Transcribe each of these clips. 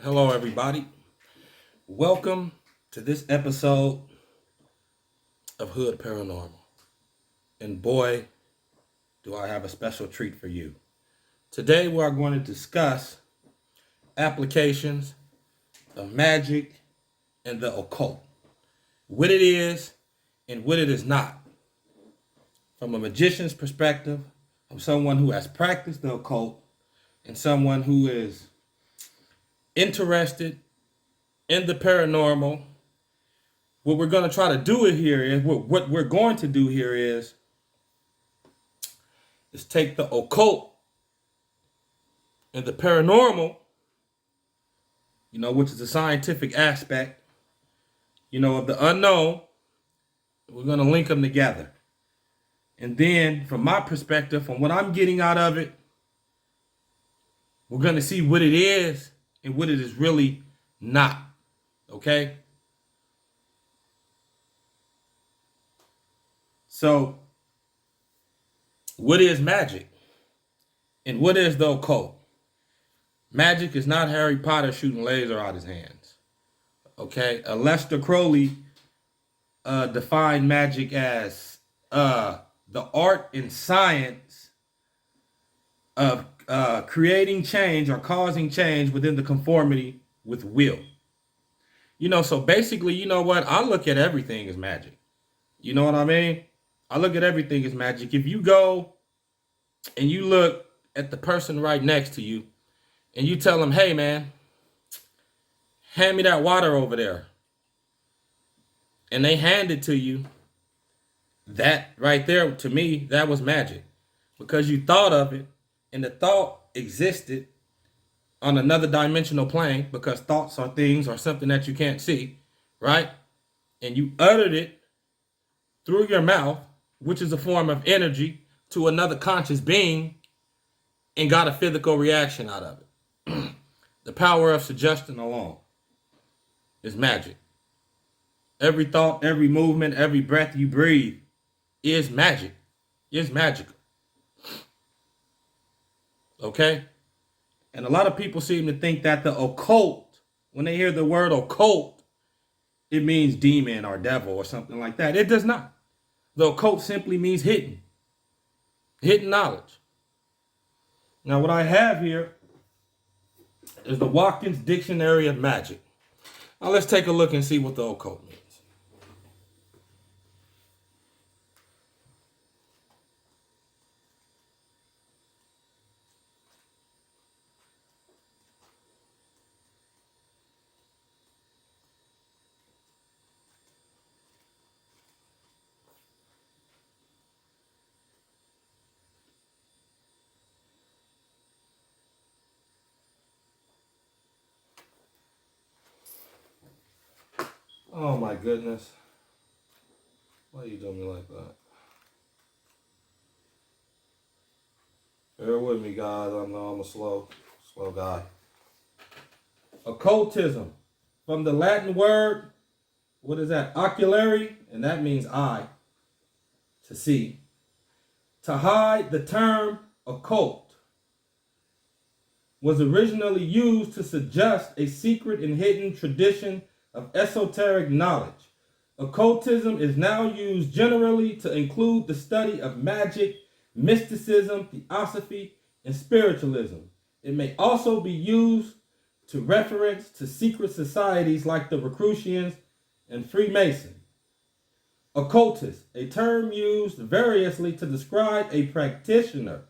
Hello, everybody. Welcome to this episode of Hood Paranormal. And boy, do I have a special treat for you. Today, we are going to discuss applications of magic and the occult, what it is and what it is not, from a magician's perspective, from someone who has practiced the occult, and someone who is interested in the paranormal. What we're going to try to do here is what we're going to do here is take the occult and the paranormal, which is the scientific aspect, of the unknown. We're going to link them together. And then from my perspective, from what I'm getting out of it, we're going to see what it is and what it is really not. Okay? So, what is magic? And what is the occult? Magic is not Harry Potter shooting laser out his hands. Okay? Aleister Crowley defined magic as the art and science of creating change or causing change within the conformity with will. So basically, I look at everything as magic. You know what I mean? I look at everything as magic. If you go and you look at the person right next to you and you tell them, hey, man, hand me that water over there. And they hand it to you. That right there, to me, that was magic. Because you thought of it and the thought existed on another dimensional plane, because thoughts are things or something that you can't see, right? And you uttered it through your mouth, which is a form of energy, to another conscious being, and got a physical reaction out of it. The power of suggestion alone is magic. Every thought, every movement, every breath you breathe is magic. Is magical. Okay? And a lot of people seem to think that the occult, when they hear the word occult, it means demon or devil or something like that. It does not. The occult simply means hidden. Hidden knowledge. Now, what I have here is the Watkins Dictionary of Magic. Now, let's take a look and see what the occult means. Oh my goodness. Why are you doing me like that? Bear with me, guys. I know I'm a slow guy. Occultism. From the Latin word, what is that? Oculary, and that means eye, to see. To hide, the term occult was originally used to suggest a secret and hidden tradition of esoteric knowledge. Occultism is now used generally to include the study of magic, mysticism, theosophy, and spiritualism. It may also be used to reference to secret societies like the Rosicrucians and Freemason. Occultist, a term used variously to describe a practitioner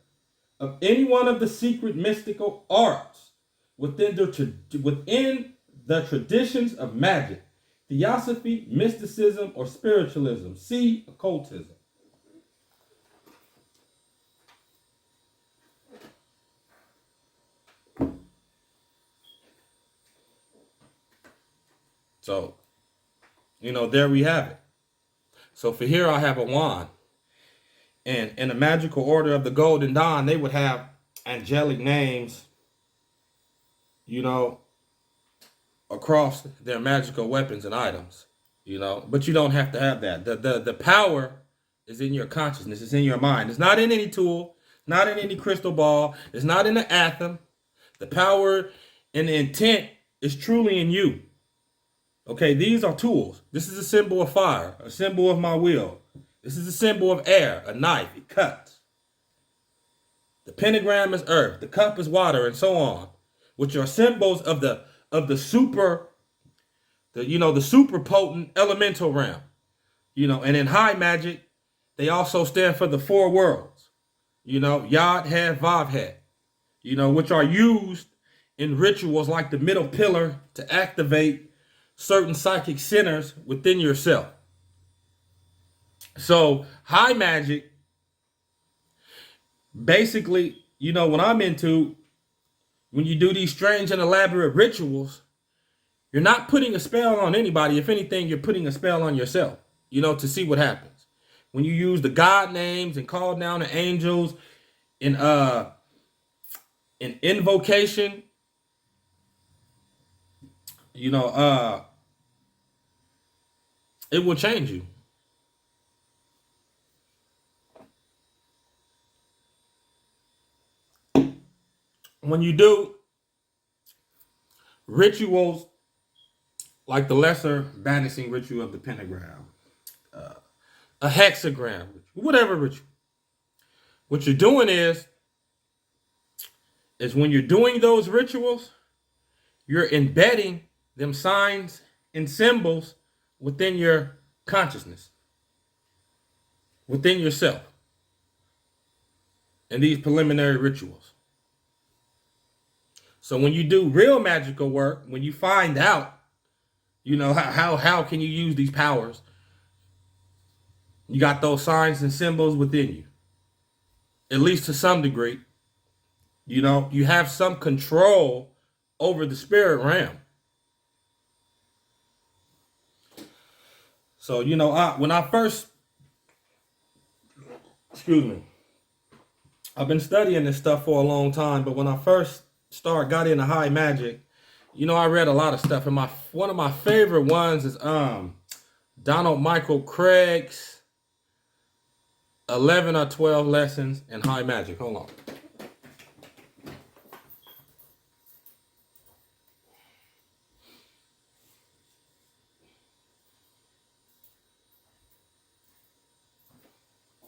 of any one of the secret mystical arts within the traditions of magic, theosophy, mysticism, or spiritualism. See occultism. So, there we have it. So for here I have a wand. And in the magical order of the Golden Dawn, they would have angelic names, across their magical weapons and items, But you don't have to have that. The power is in your consciousness. It's in your mind. It's not in any tool, not in any crystal ball. It's not in the atom. The power and the intent is truly in you. Okay, these are tools. This is a symbol of fire, a symbol of my will. This is a symbol of air, a knife, it cuts. The pentagram is earth, the cup is water, and so on, which are symbols of the super, the super potent elemental realm. And in high magic, they also stand for the four worlds. Yod, He, Vav, He, which are used in rituals like the middle pillar to activate certain psychic centers within yourself. So high magic, basically, what I'm into, when you do these strange and elaborate rituals, you're not putting a spell on anybody. If anything, you're putting a spell on yourself, to see what happens. When you use the God names and call down the angels in invocation, it will change you. When you do rituals like the lesser banishing ritual of the pentagram, a hexagram, whatever ritual, what you're doing is when you're doing those rituals, you're embedding them signs and symbols within your consciousness, within yourself, in these preliminary rituals. So when you do real magical work, when you find out, how can you use these powers, you got those signs and symbols within you, at least to some degree. You have some control over the spirit realm. So, when I first, I've been studying this stuff for a long time, but when I first got into high magic, I read a lot of stuff, and one of my favorite ones is Donald Michael Craig's 11 or 12 lessons in high magic. Hold on.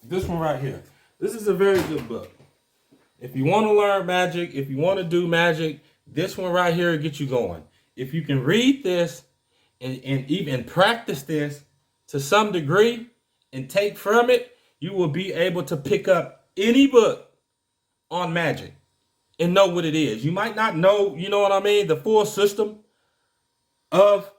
This one right here. This is a very good book. If you want to learn magic, if you want to do magic, this one right here will get you going. If you can read this and even practice this to some degree and take from it, you will be able to pick up any book on magic and know what it is. You might not know, the full system of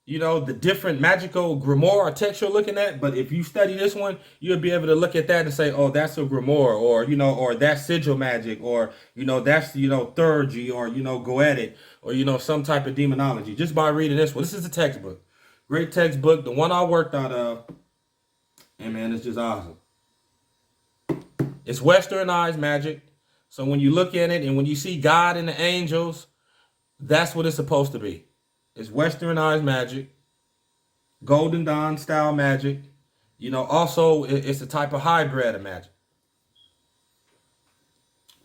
the different magical grimoire or text you're looking at, but if you study this one, you'll be able to look at that and say, oh, that's a grimoire, or or that's sigil magic, or that's theurgy, or goetic, or some type of demonology, just by reading this one. This is a textbook, great textbook, the one I worked out of, and man, it's just awesome. It's westernized magic, so when you look at it and when you see God and the angels, that's what it's supposed to be. It's westernized magic, Golden Dawn style magic. Also it's a type of hybrid of magic.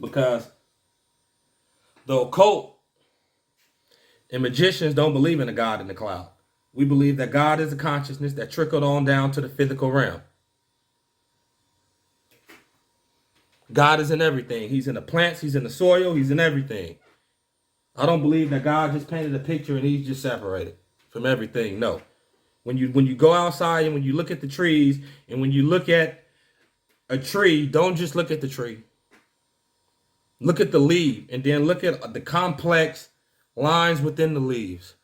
Because the occult and magicians don't believe in a God in the cloud. We believe that God is a consciousness that trickled on down to the physical realm. God is in everything. He's in the plants, he's in the soil, he's in everything. I don't believe that God just painted a picture and he's just separated from everything. No. When you go outside and when you look at the trees and when you look at a tree, don't just look at the tree. Look at the leaf and then look at the complex lines within the leaves.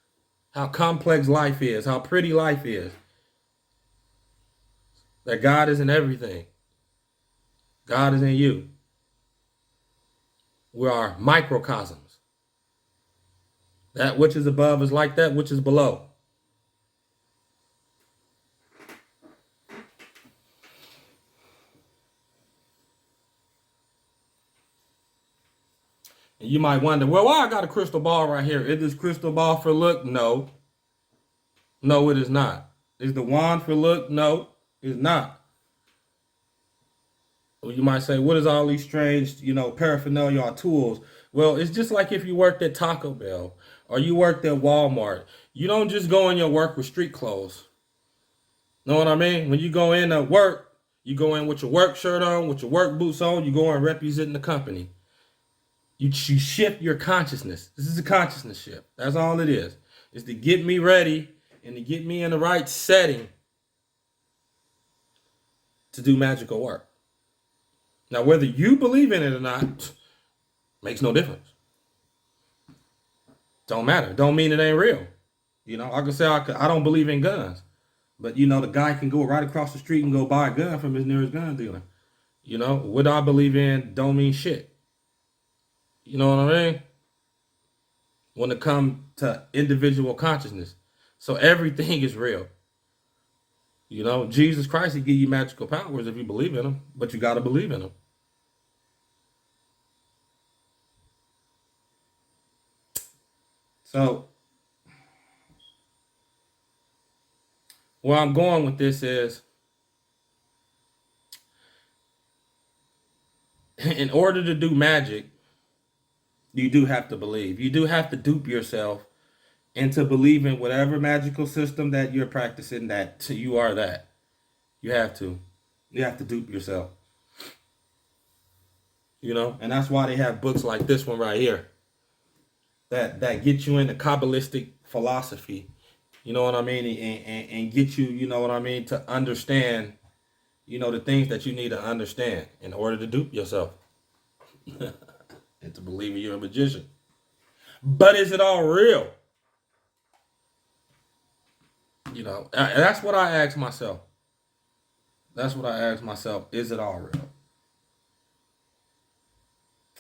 How complex life is, how pretty life is. That God is in everything. God is in you. We are microcosms. That which is above is like that which is below. And you might wonder, well, why I got a crystal ball right here? Is this crystal ball for look? No. No, it is not. Is the wand for look? No, it's not. Well, you might say, what is all these strange, paraphernalia or tools? Well, it's just like if you worked at Taco Bell or you worked at Walmart, you don't just go in your work with street clothes. Know what I mean? When you go in to work, you go in with your work shirt on, with your work boots on, you go in representing the company. You shift your consciousness. This is a consciousness shift. That's all it is. It's to get me ready and to get me in the right setting to do magical work. Now, whether you believe in it or not, makes no difference. Don't matter. Don't mean it ain't real. You know, I can say I don't believe in guns. But, you know, the guy can go right across the street and go buy a gun from his nearest gun dealer. You know, what I believe in don't mean shit. You know what I mean? When it comes to individual consciousness. So everything is real. You know, Jesus Christ, he give you magical powers if you believe in him. But you got to believe in him. So, where I'm going with this is, in order to do magic, you do have to believe. You do have to dupe yourself into believing whatever magical system that you're practicing, that you are that. You have to. You have to dupe yourself. You know, and that's why they have books like this one right here that get you into Kabbalistic philosophy. You know what I mean? And get you, you know what I mean, to understand, you know, the things that you need to understand in order to dupe yourself. And to believe you're a magician. But is it all real? You know, that's what I ask myself. That's what I ask myself. Is it all real?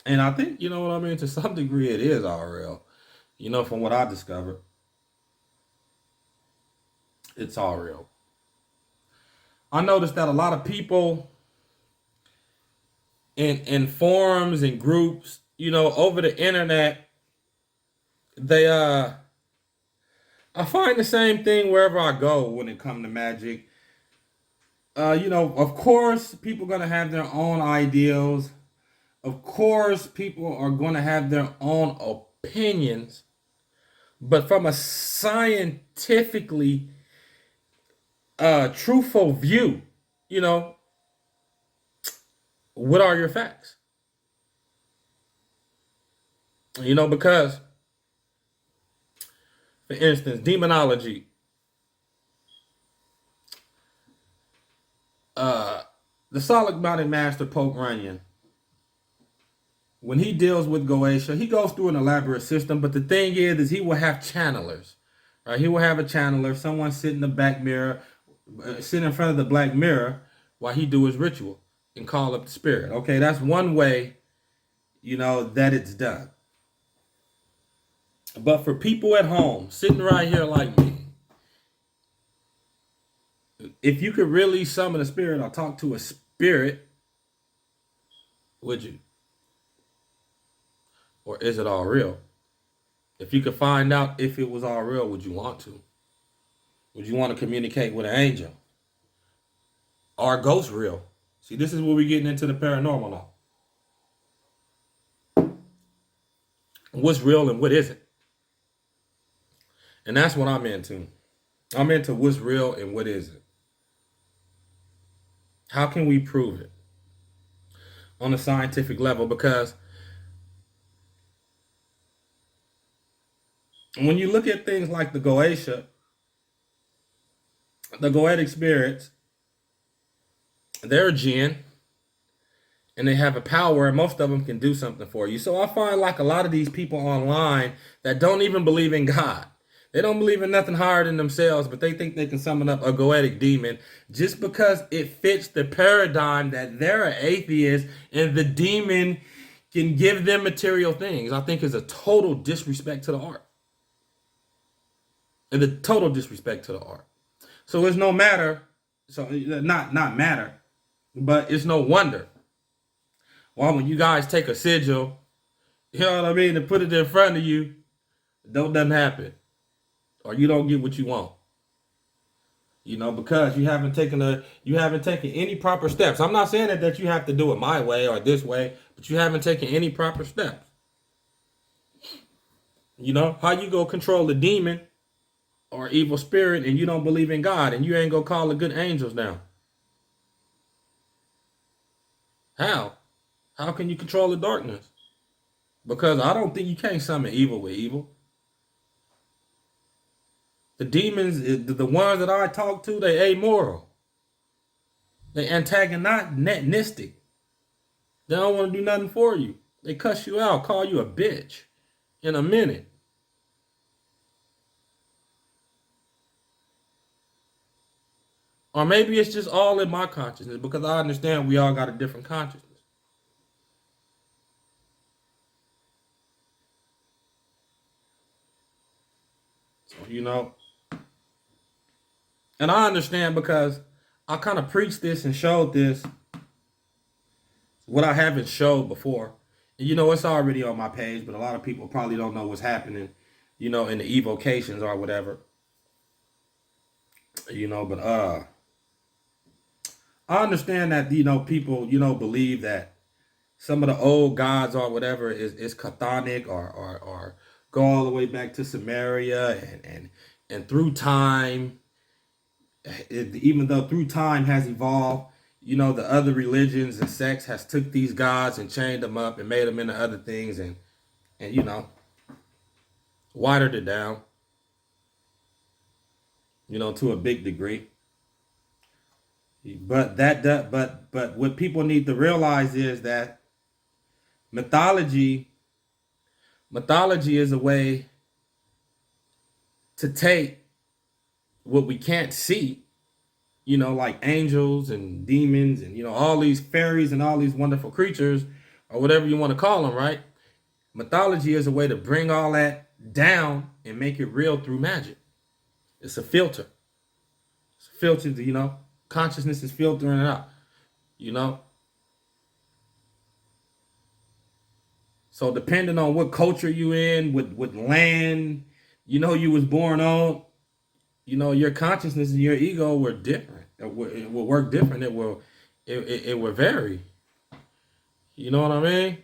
And I think, you know what I mean, to some degree it is all real. You know, from what I discovered, it's all real. I noticed that a lot of people in forums and groups, you know, over the internet, they I find the same thing wherever I go when it comes to magic. You know, of course, people are gonna have their own ideals. Of course, people are gonna have their own opinions. But from a scientifically truthful view, you know, what are your facts? You know, because, for instance, demonology. The solid-bodied master Pope Runyon, when he deals with Goetia, he goes through an elaborate system, but the thing is he will have channelers, right? He will have a channeler, someone sit in the back mirror, sit in front of the black mirror while he do his ritual and call up the spirit. Okay, that's one way, you know, that it's done. But for people at home, sitting right here like me, if you could really summon a spirit or talk to a spirit, would you? Or is it all real? If you could find out if it was all real, would you want to? Would you want to communicate with an angel? Are ghosts real? See, this is where we're getting into the paranormal now. What's real and what isn't? And that's what I'm into. I'm into what's real and what isn't. How can we prove it on a scientific level? Because when you look at things like the Goetia, the Goetic spirits, they're jinn, and they have a power, and most of them can do something for you. So I find like a lot of these people online that don't even believe in God. They don't believe in nothing higher than themselves, but they think they can summon up a Goetic demon just because it fits the paradigm that they're an atheist and the demon can give them material things. I think is a total disrespect to the art. And the total disrespect to the art. So it's no matter, so not matter, but it's no wonder why when you guys take a sigil, you know what I mean, and put it in front of you, doesn't happen. Or you don't get what you want. You know, because you haven't taken any proper steps. I'm not saying that you have to do it my way or this way, but you haven't taken any proper steps. You know, how you go control a demon or evil spirit and you don't believe in God and you ain't gonna call the good angels down? How? How can you control the darkness? Because I don't think you can't summon evil with evil. The demons, the ones that I talk to, they amoral. They antagonistic. They don't want to do nothing for you. They cuss you out, call you a bitch in a minute. Or maybe it's just all in my consciousness because I understand we all got a different consciousness. So, you know, and I understand because I kind of preached this and showed this, what I haven't showed before. And, you know, it's already on my page, but a lot of people probably don't know what's happening, you know, in the evocations or whatever. You know, but I understand that, you know, people, you know, believe that some of the old gods or whatever is chthonic or go all the way back to Samaria and through time, even though through time has evolved, you know, the other religions and sects has took these gods and chained them up and made them into other things and you know, watered it down, you know, to a big degree. But what people need to realize is that mythology is a way to take what we can't see, you know, like angels and demons and, you know, all these fairies and all these wonderful creatures or whatever you want to call them, right? Mythology is a way to bring all that down and make it real through magic. It's a filter. It's a filter, you know, consciousness is filtering it out, you know. So depending on what culture you in, what land, you know, you was born on, you know, your consciousness and your ego were different. It will work different. It will vary. You know what I mean?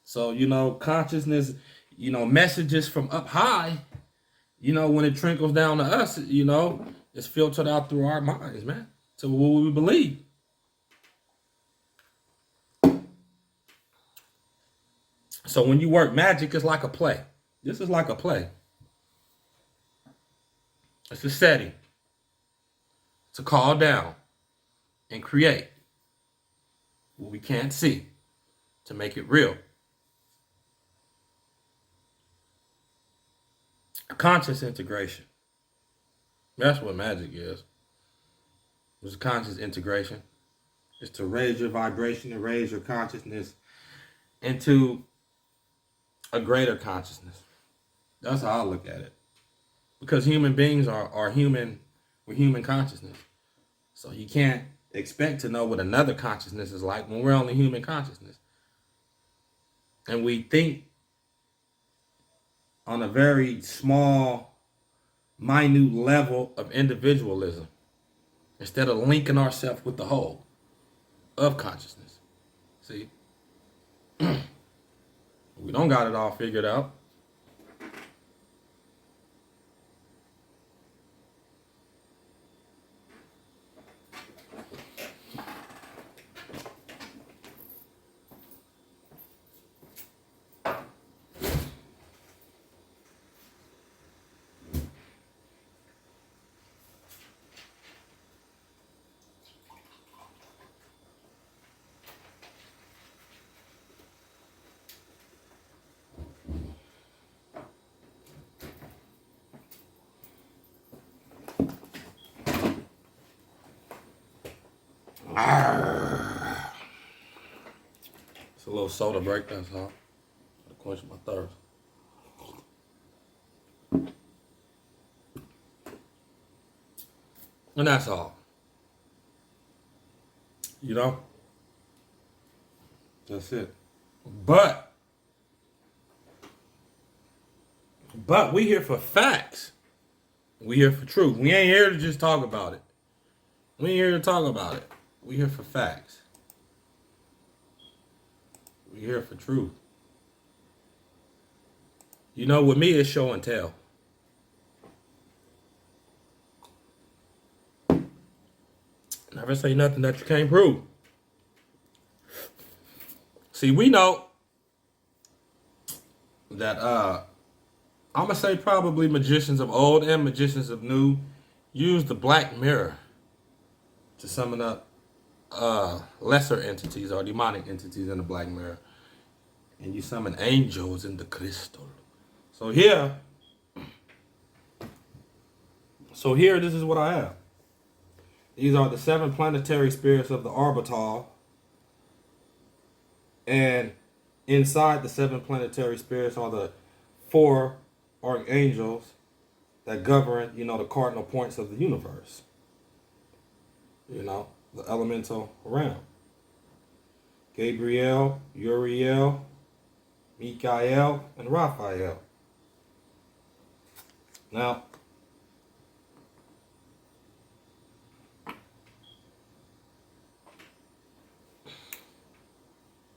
So, you know, consciousness, you know, messages from up high, you know, when it trickles down to us, you know, it's filtered out through our minds, man, to what we believe. So when you work magic, it's like a play. This is like a play. It's a setting to call down and create what we can't see to make it real. Conscious integration. That's what magic is. It's conscious integration. It's to raise your vibration and raise your consciousness into a greater consciousness. That's how I look at it. Because human beings are human with human consciousness. So you can't expect to know what another consciousness is like when we're only human consciousness. And we think on a very small, minute level of individualism instead of linking ourselves with the whole of consciousness. See? We don't got it all figured out. It's a little soda break, that's all. To quench my thirst. And that's all. You know? That's it. But we here for facts. We here for truth. We ain't here to just talk about it. We ain't here to talk about it. We here for facts. We here for truth. You know, with me, it's show and tell. Never say nothing that you can't prove. See, we know that I'm gonna say probably magicians of old and magicians of new use the black mirror to summon up lesser entities or demonic entities in the black mirror, and you summon angels in the crystal. So here, this is what I have. These are the 7 planetary spirits of the orbital, and inside the 7 planetary spirits are the 4 archangels that govern, the cardinal points of the universe. The elemental realm. Gabriel, Uriel, Michael, and Raphael. Now,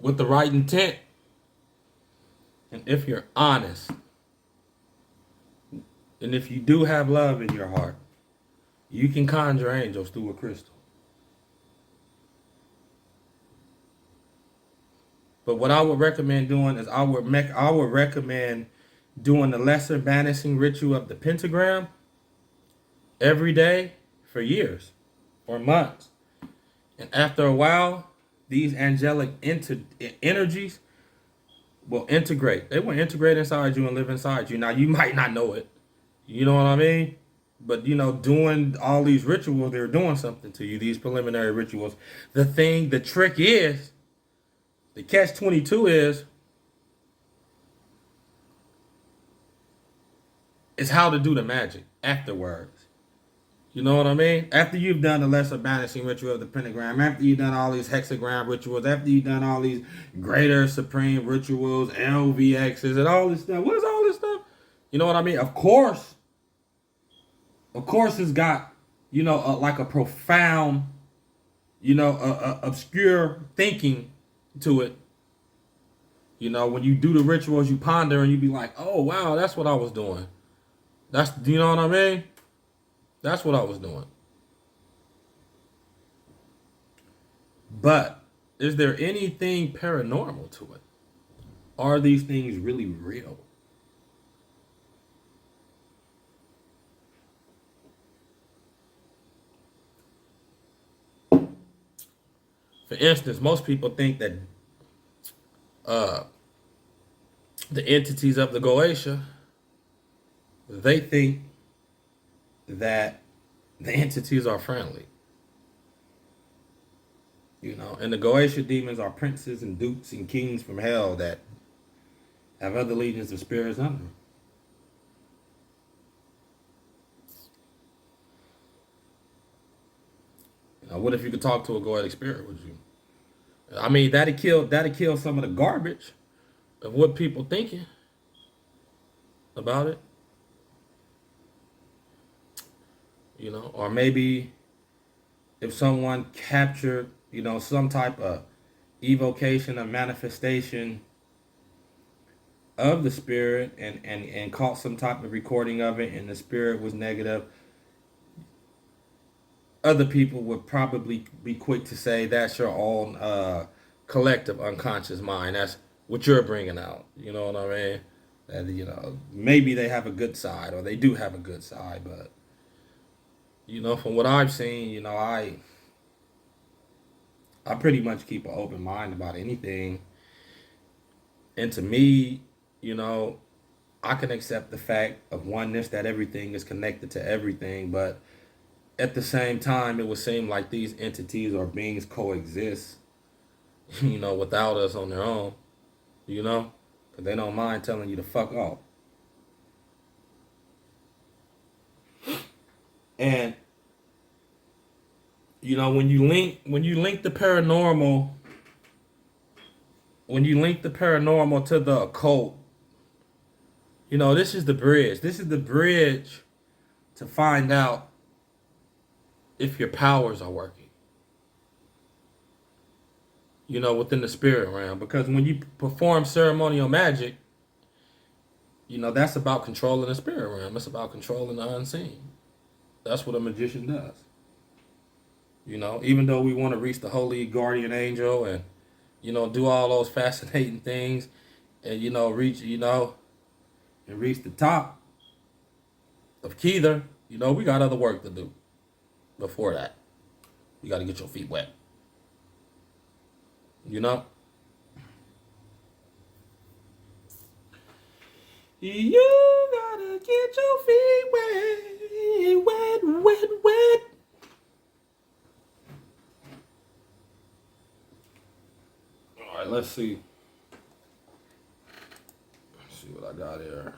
with the right intent, and if you're honest, and if you do have love in your heart, you can conjure angels through a crystal. But what I would recommend doing is I would recommend doing the lesser banishing ritual of the pentagram every day for years or months. And after a while, these angelic energies will integrate. They will integrate inside you and live inside you. Now, you might not know it. You know what I mean? But, doing all these rituals, they're doing something to you, these preliminary rituals. The trick is, the catch-22 is how to do the magic afterwards. You know what I mean? After you've done the lesser banishing ritual of the pentagram, after you've done all these hexagram rituals, after you've done all these greater supreme rituals, LVXs, and all this stuff. What is all this stuff? You know what I mean? Of course, it's got, like a profound, obscure thinking to it. When you do the rituals, you ponder and you be like, oh, wow, that's what I was doing. You know what I mean? That's what I was doing. But is there anything paranormal to it? Are these things really real? For instance, most people think that the entities of the Goetia, they think that the entities are friendly. And the Goetia demons are princes and dukes and kings from hell that have other legions of spirits under them. What if you could talk to a Goetic spirit? Would you? I mean, that'd kill some of the garbage of what people thinking about it. Or maybe if someone captured, some type of evocation or manifestation of the spirit and caught some type of recording of it and the spirit was negative, other people would probably be quick to say that's your own collective unconscious mind. That's what you're bringing out. You know what I mean? That, maybe they have a good side or they do have a good side, but, from what I've seen, I pretty much keep an open mind about anything. And to me, I can accept the fact of oneness, that everything is connected to everything, but at the same time, it would seem like these entities or beings coexist, without us on their own, because they don't mind telling you to fuck off. And, when you link the paranormal, to the occult, this is the bridge. This is the bridge to find out if your powers are working, within the spirit realm. Because when you perform ceremonial magic, That's about controlling the spirit realm. It's about controlling the unseen. That's what a magician does. Even though we want to reach the holy guardian angel and, do all those fascinating things and, reach the top of Keither, we got other work to do before that. You got to get your feet wet. You gotta get your feet wet, wet, wet, wet. All right, let's see. Let's see what I got here.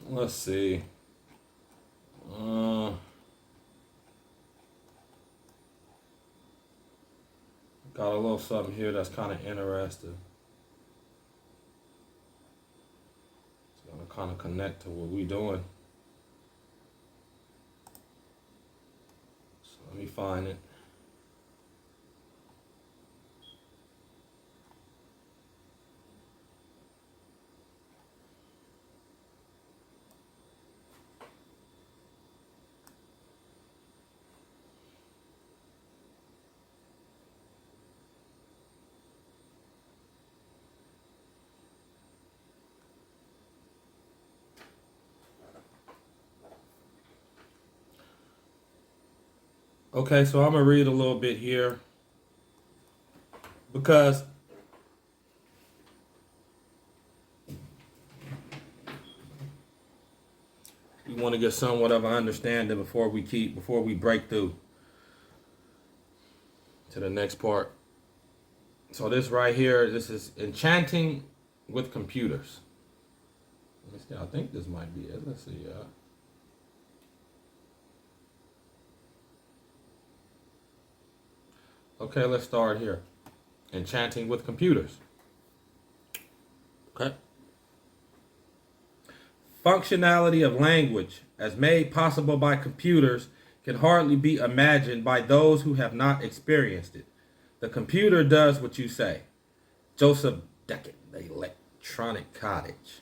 Let's see. Got a little something here that's kind of interesting. It's gonna kind of connect to what we doing. So let me find it. Okay, so I'm gonna read a little bit here because we want to get somewhat of an understanding before we break through to the next part. So this right here, this is enchanting with computers. Let me see, I think this might be it. Let's see. Okay, let's start here. Enchanting with computers. Okay. Functionality of language, as made possible by computers, can hardly be imagined by those who have not experienced it. The computer does what you say. Joseph Deckett, The Electronic Cottage.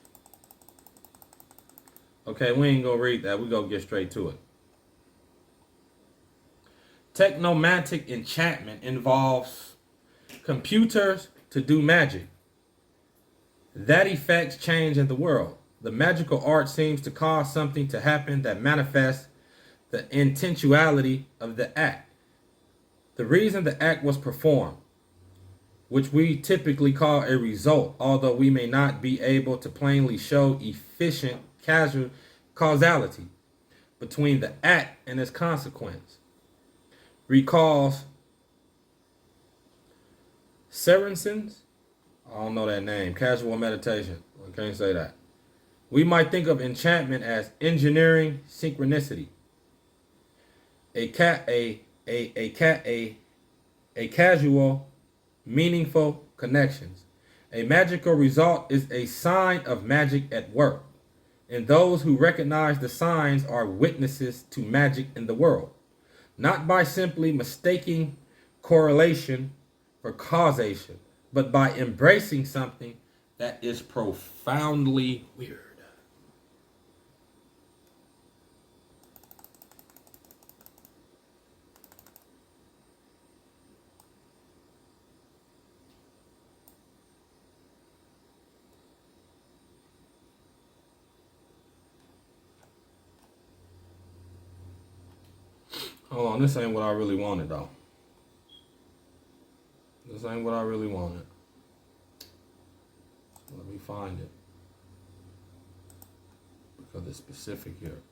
Okay, we ain't gonna read that. We're gonna get straight to it. Technomantic enchantment involves computers to do magic. That effects change in the world. The magical art seems to cause something to happen that manifests the intentionality of the act. The reason the act was performed, which we typically call a result, although we may not be able to plainly show efficient causality between the act and its consequence, recalls Sorensen's, I don't know that name, casual meditation. I can't say that. We might think of enchantment as engineering synchronicity. A casual, meaningful connections. A magical result is a sign of magic at work, and those who recognize the signs are witnesses to magic in the world, not by simply mistaking correlation for causation, but by embracing something that is profoundly weird. Hold on, this ain't what I really wanted though. This ain't what I really wanted. Let me find it. Because it's specific here.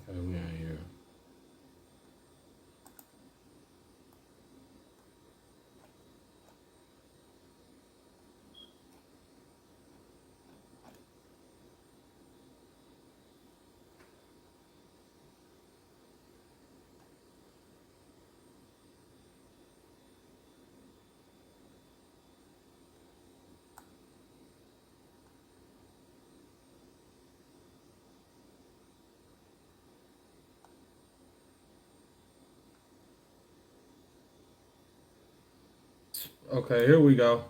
Okay, we ain't here. Okay, here we go.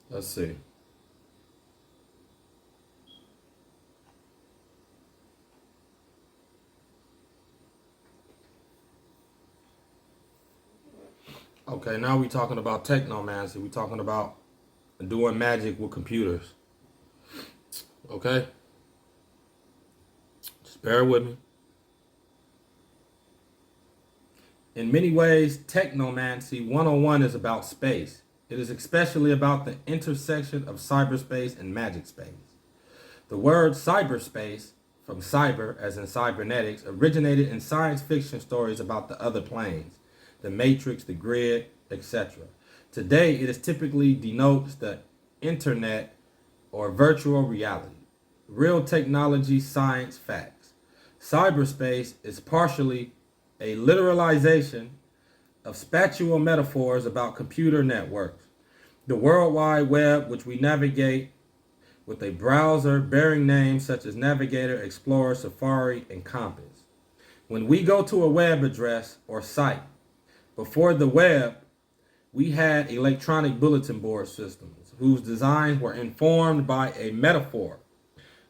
Let's see. Okay, now we're talking about technomancy. We're talking about doing magic with computers. Okay? Just bear with me. In many ways, Technomancy 101 is about space. It is especially about the intersection of cyberspace and magic space. The word cyberspace, from cyber as in cybernetics, originated in science fiction stories about the other planes, the matrix, the grid, etc. Today, it is typically denotes the internet or virtual reality. Real technology, science, facts. Cyberspace is partially a literalization of spatial metaphors about computer networks. The World Wide Web, which we navigate with a browser bearing names such as Navigator, Explorer, Safari, and Compass. When we go to a web address or site, before the web, we had electronic bulletin board systems whose designs were informed by a metaphor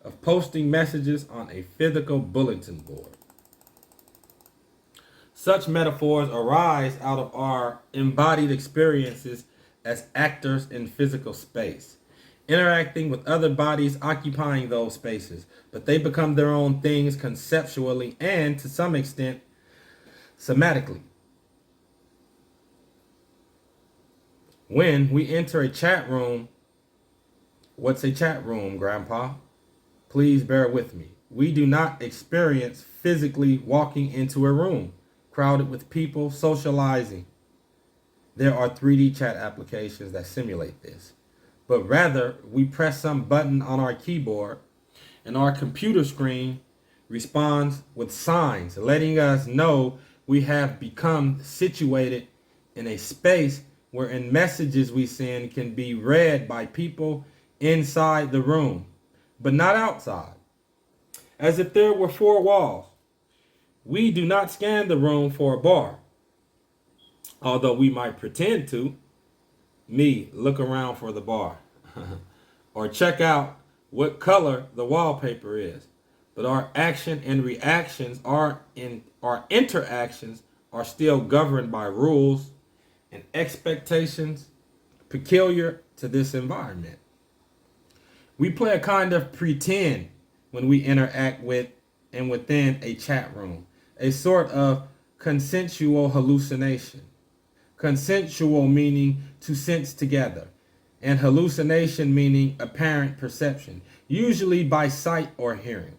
of posting messages on a physical bulletin board. Such metaphors arise out of our embodied experiences as actors in physical space, interacting with other bodies occupying those spaces, but they become their own things conceptually and, to some extent, somatically. When we enter a chat room, what's a chat room, Grandpa? Please bear with me. We do not experience physically walking into a room crowded with people socializing. There are 3D chat applications that simulate this. But rather, we press some button on our keyboard and our computer screen responds with signs, letting us know we have become situated in a space wherein messages we send can be read by people inside the room, but not outside, as if there were four walls. We do not scan the room for a bar, although we might pretend to. Me, look around for the bar. Or check out what color the wallpaper is. But our action and reactions our interactions are still governed by rules and expectations peculiar to this environment. We play a kind of pretend when we interact with and within a chat room, a sort of consensual hallucination. Consensual meaning to sense together, and hallucination meaning apparent perception, usually by sight or hearing,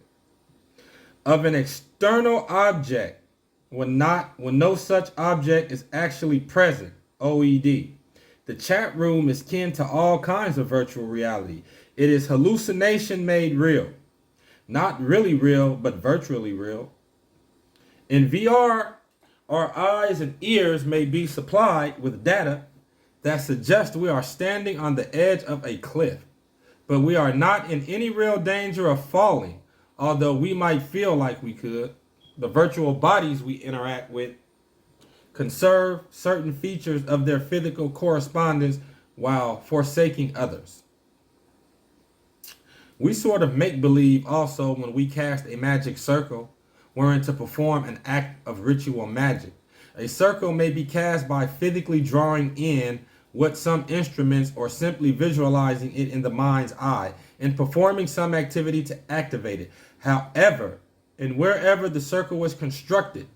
of an external object when no such object is actually present, OED. The chat room is kin to all kinds of virtual reality. It is hallucination made real. Not really real, but virtually real. In VR, our eyes and ears may be supplied with data that suggests we are standing on the edge of a cliff, but we are not in any real danger of falling, although we might feel like we could. The virtual bodies we interact with conserve certain features of their physical correspondence while forsaking others. We sort of make believe also when we cast a magic circle wherein to perform an act of ritual magic. A circle may be cast by physically drawing in what some instruments or simply visualizing it in the mind's eye and performing some activity to activate it. However, and wherever the circle was constructed,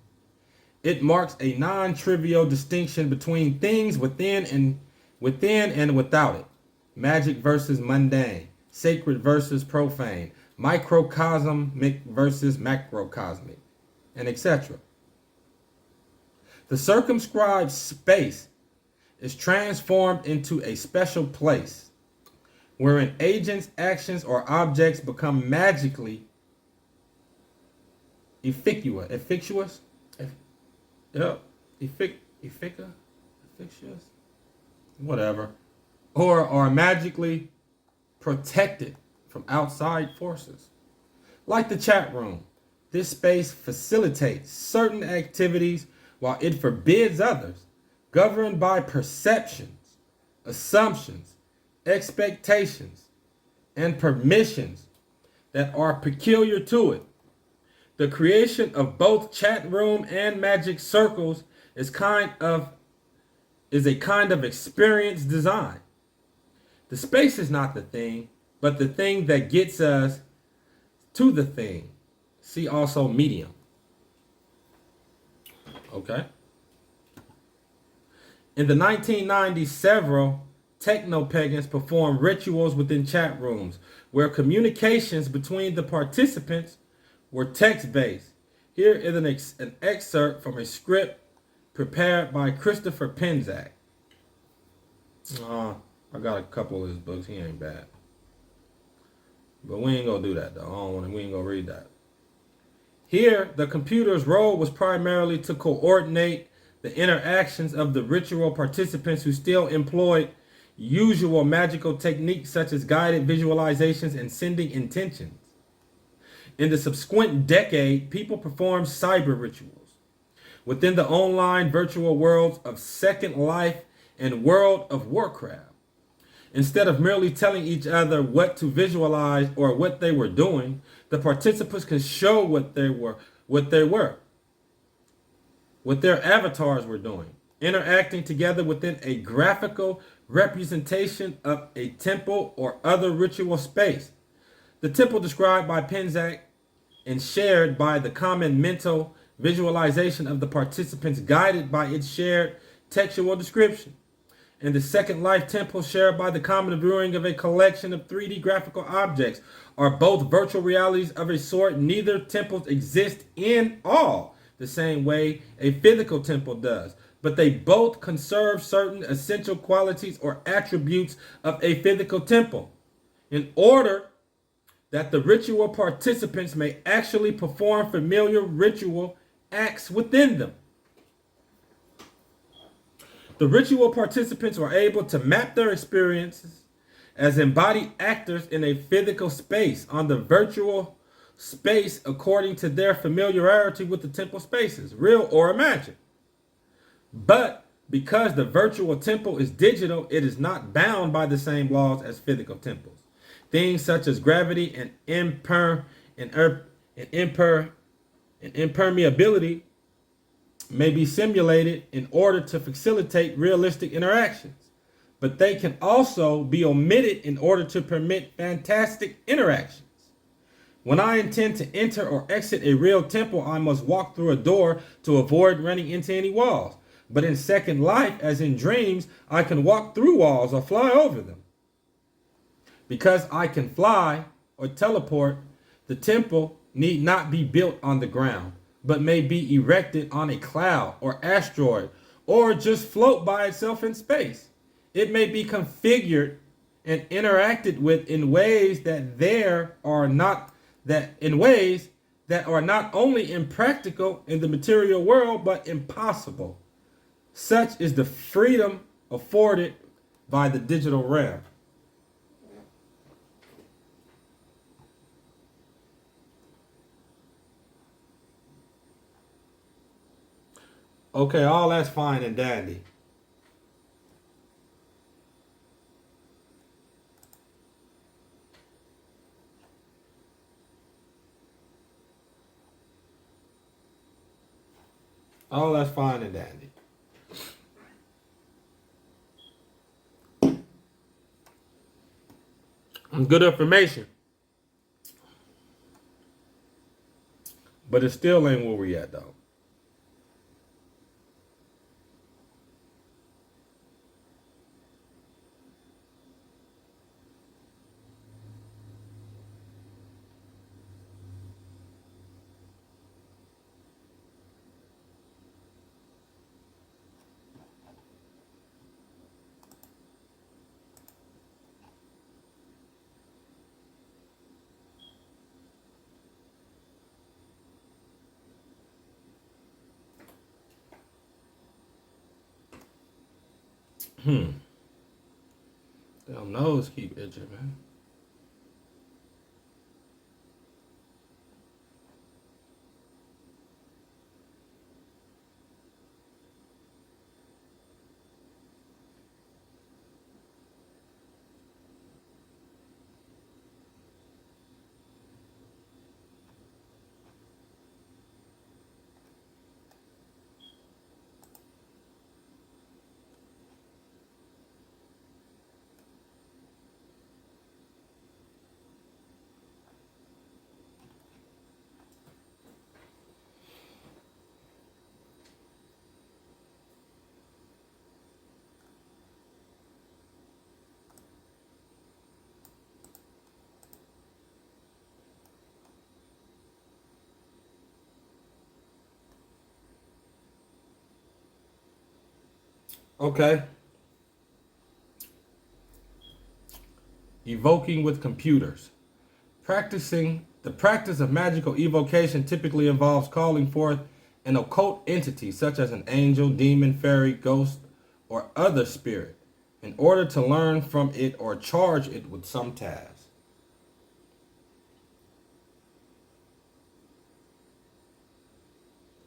it marks a non-trivial distinction between things within and without it. Magic versus mundane, sacred versus profane, microcosmic versus macrocosmic, and etc. The circumscribed space is transformed into a special place wherein agents, actions, or objects become magically efficacious, whatever, or are magically protected from outside forces. Like the chat room, this space facilitates certain activities while it forbids others, governed by perceptions, assumptions, expectations, and permissions that are peculiar to it. The creation of both chat room and magic circles is a kind of experience design. The space is not the thing, but the thing that gets us to the thing. See also medium. Okay. In the 1990s, several techno-pagans performed rituals within chat rooms where communications between the participants were text-based. Here is an excerpt from a script prepared by Christopher Penczak. I got a couple of his books. He ain't bad. But we ain't gonna do that though. We ain't gonna read that. Here, the computer's role was primarily to coordinate the interactions of the ritual participants who still employed usual magical techniques such as guided visualizations and sending intentions. In the subsequent decade, people performed cyber rituals within the online virtual worlds of Second Life and World of Warcraft. Instead of merely telling each other what to visualize or what they were doing, the participants could show what their avatars were doing, interacting together within a graphical representation of a temple or other ritual space. The temple described by Penczak and shared by the common mental visualization of the participants guided by its shared textual description. And the Second Life temple shared by the common viewing of a collection of 3D graphical objects are both virtual realities of a sort. Neither temples exist in all the same way a physical temple does, but they both conserve certain essential qualities or attributes of a physical temple in order that the ritual participants may actually perform familiar ritual acts within them. The ritual participants were able to map their experiences as embodied actors in a physical space on the virtual space according to their familiarity with the temple spaces, real or imagined. But because the virtual temple is digital, it is not bound by the same laws as physical temples. Things such as gravity and impermeability may be simulated in order to facilitate realistic interactions, but they can also be omitted in order to permit fantastic interactions. When I intend to enter or exit a real temple, I must walk through a door to avoid running into any walls. But in Second Life, as in dreams, I can walk through walls or fly over them. Because I can fly or teleport, the temple need not be built on the ground, but may be erected on a cloud or asteroid, or just float by itself in space. It may be configured and interacted with in ways that are not only impractical in the material world, but impossible. Such is the freedom afforded by the digital realm. Okay, all that's fine and dandy. All that's fine and dandy. Good information. But it still ain't where we at, though. Damn nose keep itching, man. Okay. Evoking with computers. The practice of magical evocation typically involves calling forth an occult entity such as an angel, demon, fairy, ghost, or other spirit in order to learn from it or charge it with some task.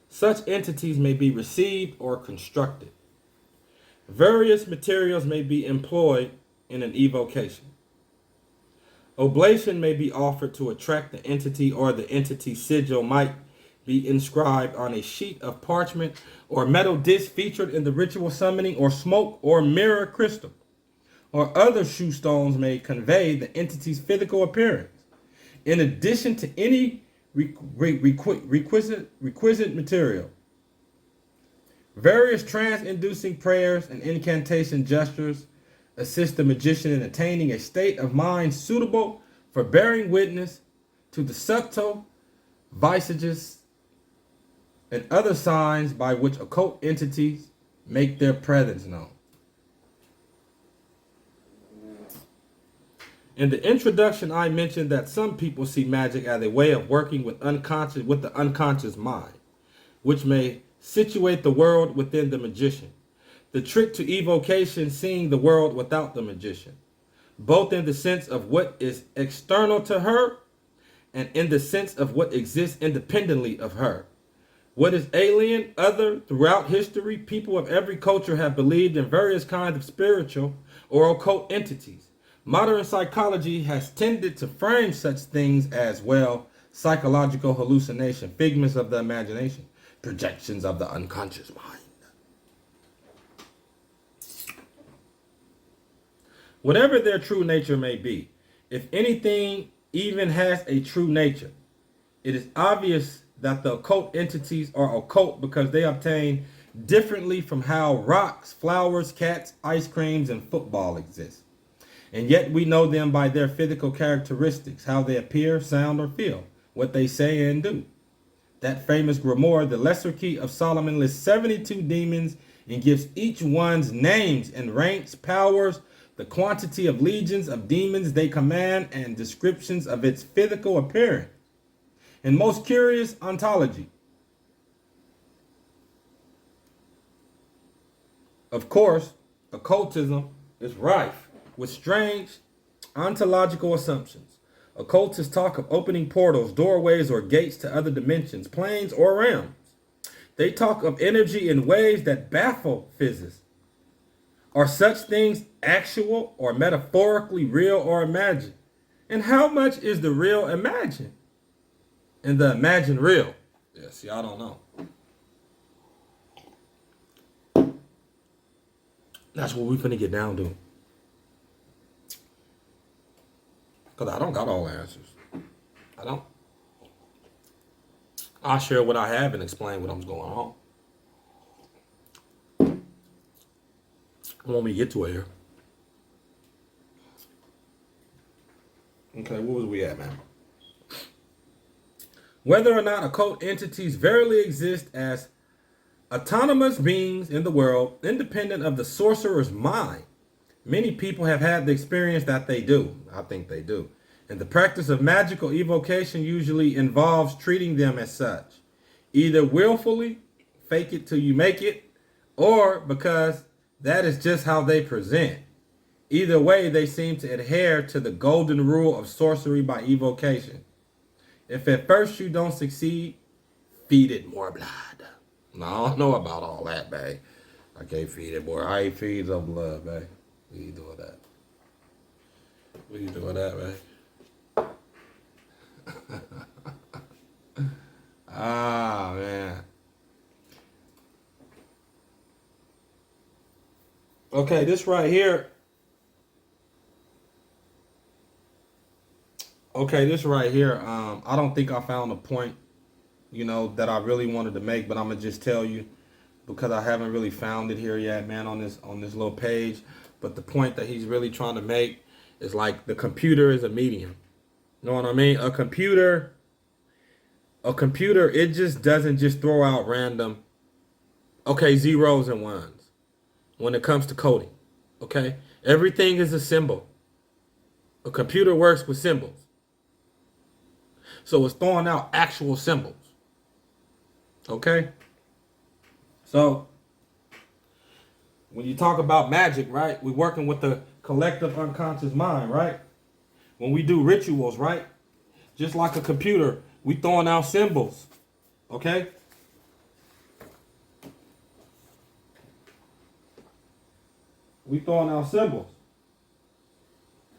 Such entities may be received or constructed. Various materials may be employed in an evocation. Oblation may be offered to attract the entity, or the entity's sigil might be inscribed on a sheet of parchment or metal disc featured in the ritual summoning, or smoke or mirror crystal, or other shoe stones may convey the entity's physical appearance. In addition to any requisite material, various trance-inducing prayers and incantation gestures assist the magician in attaining a state of mind suitable for bearing witness to the subtle visages and other signs by which occult entities make their presence known. In the introduction, I mentioned that some people see magic as a way of working with the unconscious mind, which may situate the world within the magician. The trick to evocation, seeing the world without the magician, both in the sense of what is external to her and in the sense of what exists independently of her. What is alien, other, throughout history, people of every culture have believed in various kinds of spiritual or occult entities. Modern psychology has tended to frame such things as, well, psychological hallucination, figments of the imagination, projections of the unconscious mind. Whatever their true nature may be, if anything even has a true nature, it is obvious that the occult entities are occult because they obtain differently from how rocks, flowers, cats, ice creams, and football exist. And yet we know them by their physical characteristics, how they appear, sound, or feel, what they say and do. That famous grimoire, the Lesser Key of Solomon, lists 72 demons and gives each one's names and ranks, powers, the quantity of legions of demons they command, and descriptions of its physical appearance. And most curious ontology. Of course, occultism is rife with strange ontological assumptions. Occultists talk of opening portals, doorways, or gates to other dimensions, planes, or realms. They talk of energy in ways that baffle physicists. Are such things actual or metaphorically real or imagined? And how much is the real imagined? And the imagined real? Yeah, see, I don't know. That's what we finna get down to. Because I don't got all the answers. I don't. I'll share what I have and explain what I'm going on. When we get to it here. Okay, what was we at, man? Whether or not occult entities verily exist as autonomous beings in the world, independent of the sorcerer's mind, many people have had the experience that they do. I think they do. And the practice of magical evocation usually involves treating them as such, either willfully, fake it till you make it, or because that is just how they present. Either way, they seem to adhere to the golden rule of sorcery by evocation. If at first you don't succeed, feed it more blood. No, I don't know about all that, babe. I can't feed it more. I ain't feed some blood, babe. We ain't doing that. We ain't doing that, babe. Ah, man. Okay, this right here. Okay, this right here. I don't think I found a point, that I really wanted to make, but I'm gonna just tell you because I haven't really found it here yet, man, on this little page. But the point that he's really trying to make is like the computer is a medium. You know what I mean? A computer, it just doesn't just throw out random, zeros and ones. when it comes to coding. Okay? Everything is a symbol. A computer works with symbols. So it's throwing out actual symbols. Okay? So when you talk about magic, right? We're working with the collective unconscious mind, right? When we do rituals, right? Just like a computer, we throwing out symbols. Okay? We throwing out symbols.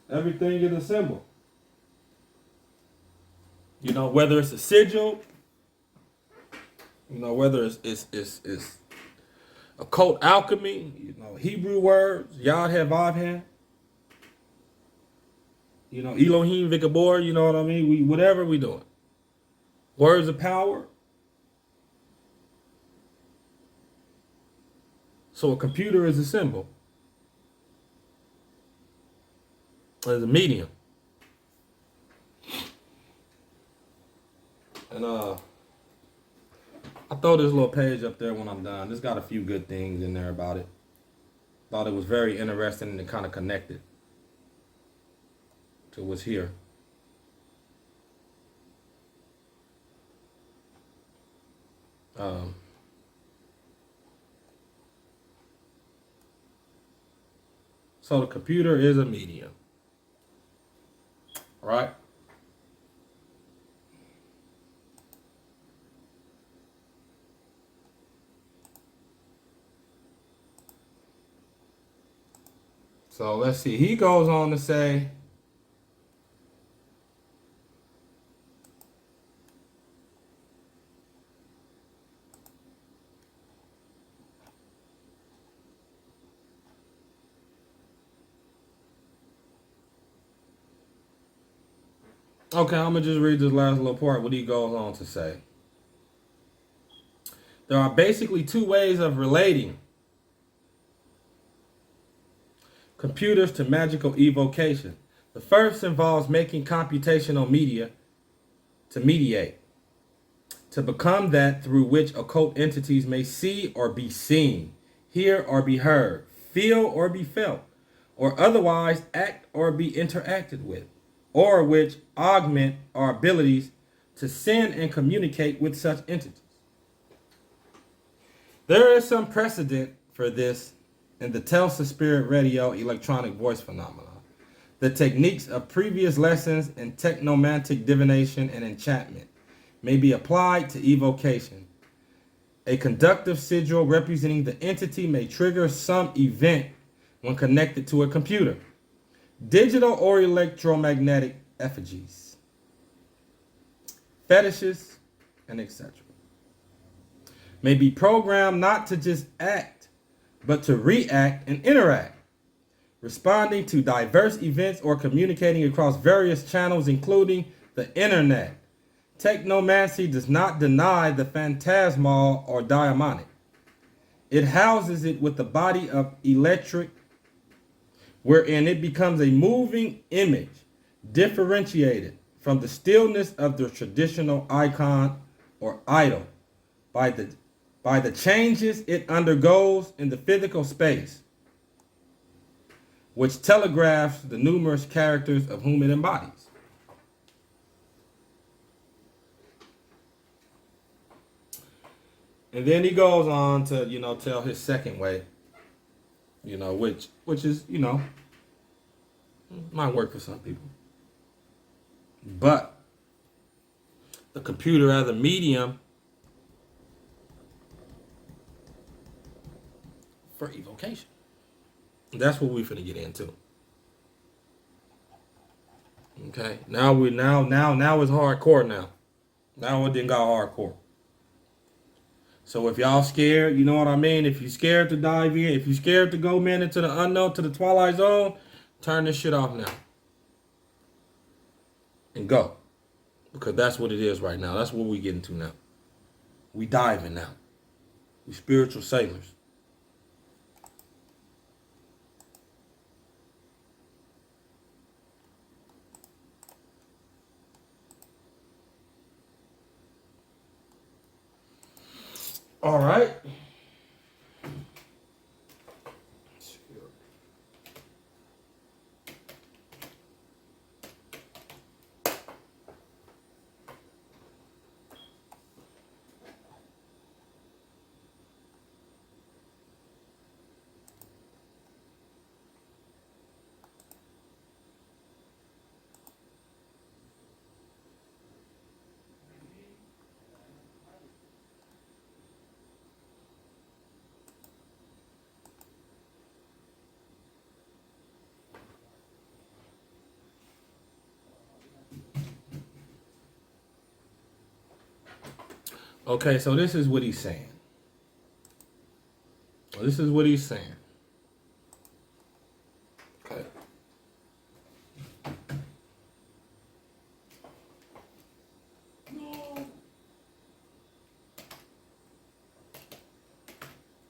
Everything is a symbol. You know, whether it's a sigil, you know, whether it's occult alchemy, you know, Hebrew words, Yod He Vav He, you know, Elohim Vikabor, you know what I mean? We whatever we doing. Words of power. So a computer is a symbol. As a medium. And I throw this little page up there when I'm done. It's got a few good things in there about it. Thought it was very interesting and it kind of connected to what's here. So the computer is a medium. Right? So let's see. He goes on to say, okay, I'm going to just read this last little part, what he goes on to say. There are basically two ways of relating computers to magical evocation. The first involves making computational media to mediate, to become that through which occult entities may see or be seen, hear or be heard, feel or be felt, or otherwise act or be interacted with, or which augment our abilities to send and communicate with such entities. There is some precedent for this in the Telsa Spirit Radio electronic voice phenomenon. The techniques of previous lessons in technomantic divination and enchantment may be applied to evocation. A conductive sigil representing the entity may trigger some event when connected to a computer. Digital or electromagnetic effigies, fetishes, and etc. may be programmed not to just act, but to react and interact, responding to diverse events or communicating across various channels, including the internet. Technomancy does not deny the phantasmal or daimonic. It houses it with the body of electric, wherein it becomes a moving image, differentiated from the stillness of the traditional icon or idol by the changes it undergoes in the physical space, which telegraphs the numerous characters of whom it embodies. And then he goes on to, tell his second way, which is, might work for some people. But the computer as a medium for evocation. That's what we're finna get into. Okay. Now it's hardcore now. Now it didn't got hardcore. So if y'all scared, you know what I mean? If you're scared to dive in, if you're scared to go, man, into the unknown, to the twilight zone, turn this shit off now. And go. Because that's what it is right now. That's what we getting to now. We diving now. We spiritual sailors. All right. Okay, so this is what he's saying. This is what he's saying. Okay.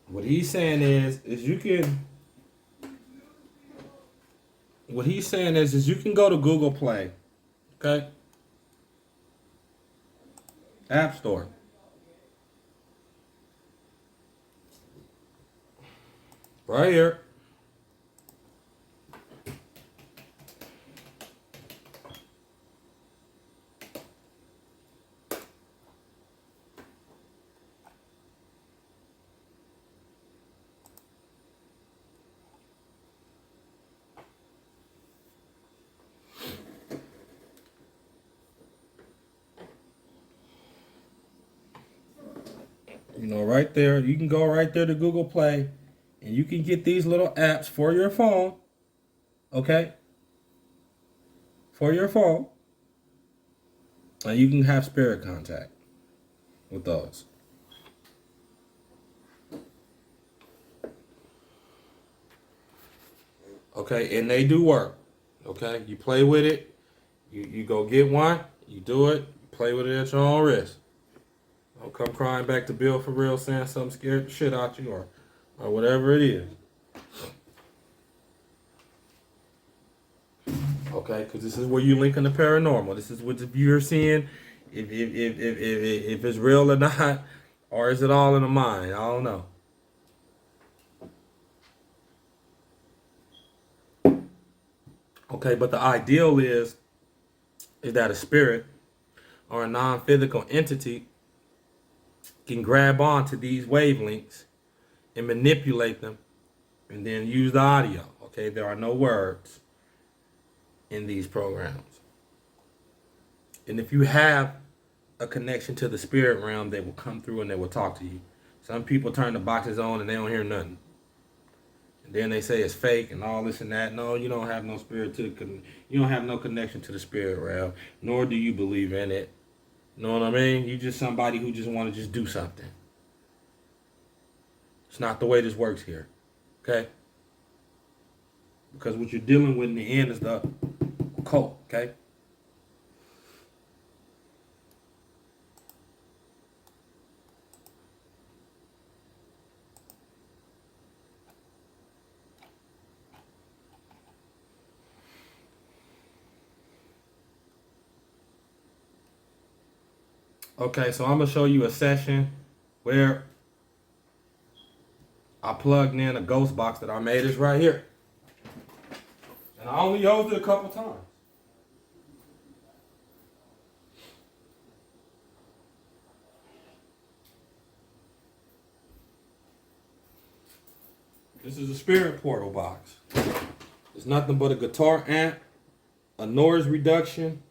What he's saying is you can. What he's saying is you can go to Google Play, okay? App Store. Right here. You know, right there. You can go right there to Google Play, and you can get these little apps for your phone, okay? For your phone. And you can have spirit contact with those. Okay, and they do work. Okay, you play with it. You go get one. You do it. You play with it at your own risk. Don't come crying back to Bill for real saying something scared the shit out you or whatever it is. Okay, because this is where you link in the paranormal. This is what you're seeing, if it's real or not, or is it all in the mind? I don't know. Okay, but the ideal is that a spirit or a non-physical entity can grab onto these wavelengths and manipulate them and then use the audio. Okay, there are no words in these programs. And if you have a connection to the spirit realm, they will come through and they will talk to you. Some people turn the boxes on and they don't hear nothing. And then they say it's fake and all this and that. No, you don't have no spirit you don't have no connection to the spirit realm, nor do you believe in it. You know what I mean? You just somebody who just want to just do something. It's not the way this works here. Okay? Because what you're dealing with in the end is the occult, okay? Okay, so I'm going to show you a session where I plugged in a ghost box that I made. Is right here. And I only used it a couple times. This is a spirit portal box. It's nothing but a guitar amp, a noise reduction,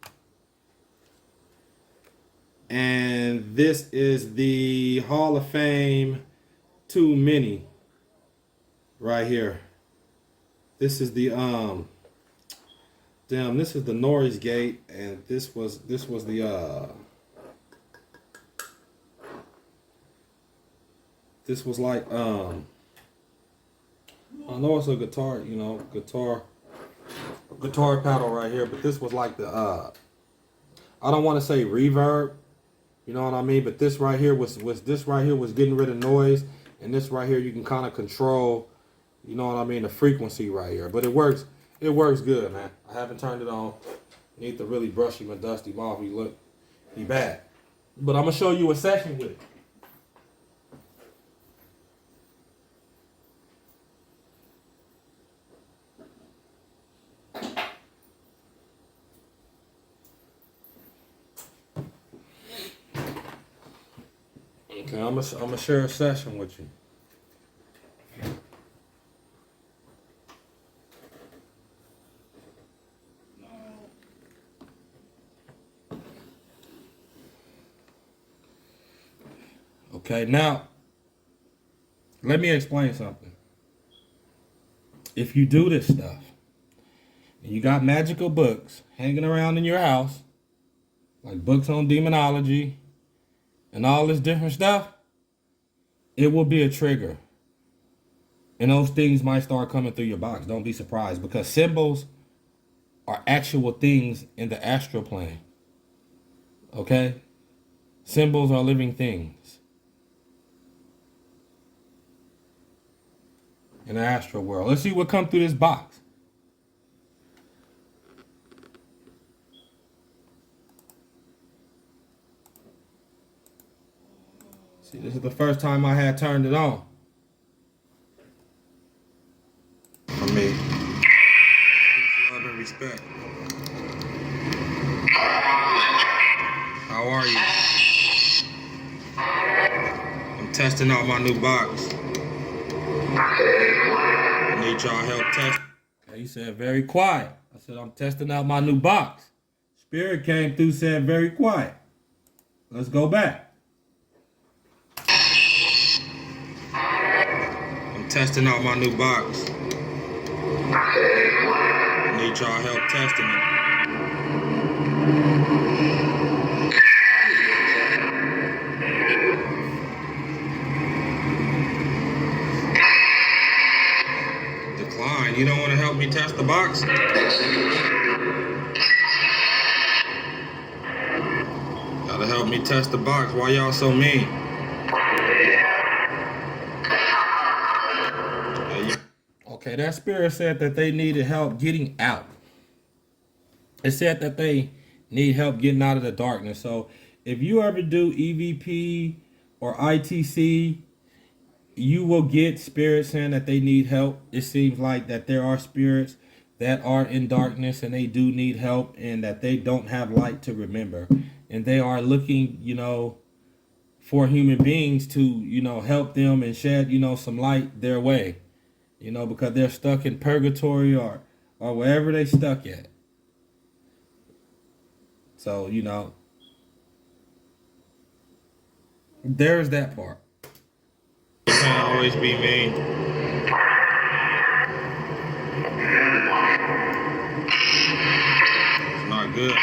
and this is the Hall of Fame 2 Mini right here. This is the this is the noise gate, and this was the this was like I know it's a guitar, you know, guitar pedal right here, but this was like the I don't want to say reverb, you know what I mean, but this right here was getting rid of noise, and this right here you can kind of control, you know what I mean, the frequency right here. But it works good, man. I haven't turned it on. You need to really brush him and dust him off. He bad. But I'm gonna show you a session with it. Okay, I'm gonna share a session with you. Okay, now let me explain something. If you do this stuff and you got magical books hanging around in your house, like books on demonology, and all this different stuff, it will be a trigger. And those things might start coming through your box. Don't be surprised, because symbols are actual things in the astral plane. Okay? Symbols are living things in the astral world. Let's see what comes through this box. See, this is the first time I had turned it on. For me. Peace, love, and respect. How are you? I'm testing out my new box. I need y'all help test. Okay, he said very quiet. I said I'm testing out my new box. Spirit came through, said very quiet. Let's go back. I'm testing out my new box. I need y'all help testing it. Decline. You don't want to help me test the box? Gotta help me test the box. Why y'all so mean? Okay, that spirit said that they needed help getting out. It said that they need help getting out of the darkness. So if you ever do EVP or ITC, you will get spirits saying that they need help. It seems like that there are spirits that are in darkness and they do need help, and that they don't have light to remember. And they are looking, for human beings to, help them and shed, some light their way. Because they're stuck in purgatory or wherever they stuck at. So, there's that part. You can't always be mean. It's not good.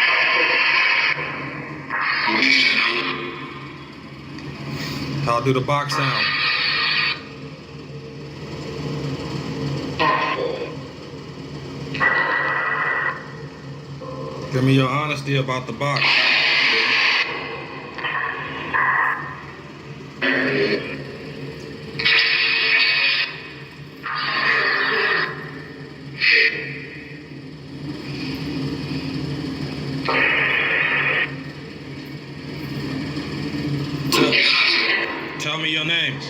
How do the box sound? Give me your honesty about the box. Tell me your names.